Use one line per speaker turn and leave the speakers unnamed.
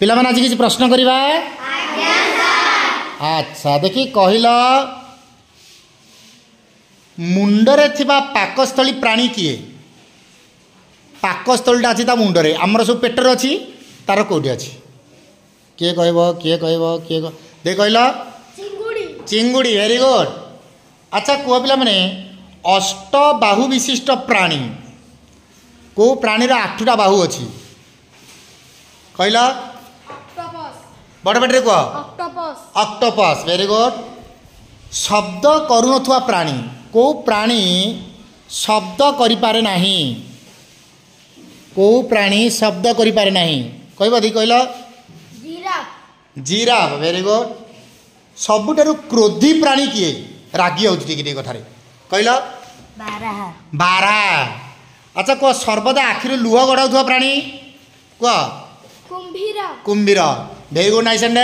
पिला माने आज किसी प्रश्न करवा। अच्छा देखी कहल मुंडरे थिबा पाकस्थली प्राणी किए? पाकस्थलीटा अच्छी मुंडरे आमर सब पेटर अच्छी तार कौटी अच्छी किए कह दे कहल चिंगुड़ी वेरी गुड। अच्छा कह पिला माने अष्ट बाहु विशिष्ट प्राणी को प्राणीर 8टा बाहु अच्छी कहल बड़ पेटे कह ऑक्टोपस वेरी गुड। शब्द करुनथुआ प्राणी को प्राणी शब्द करि पारे नाही? को प्राणी शब्द करि पारे नाही कहब दी कहल जिराफ वेरी गुड। सबुठारु क्रोधी प्राणी किए? रागी होउछ टिके कथारे कहल बारा। अच्छा कह सर्वदा आखिर लुह गड़ाउथुआ प्राणी कह कुंभीर। Very good nice and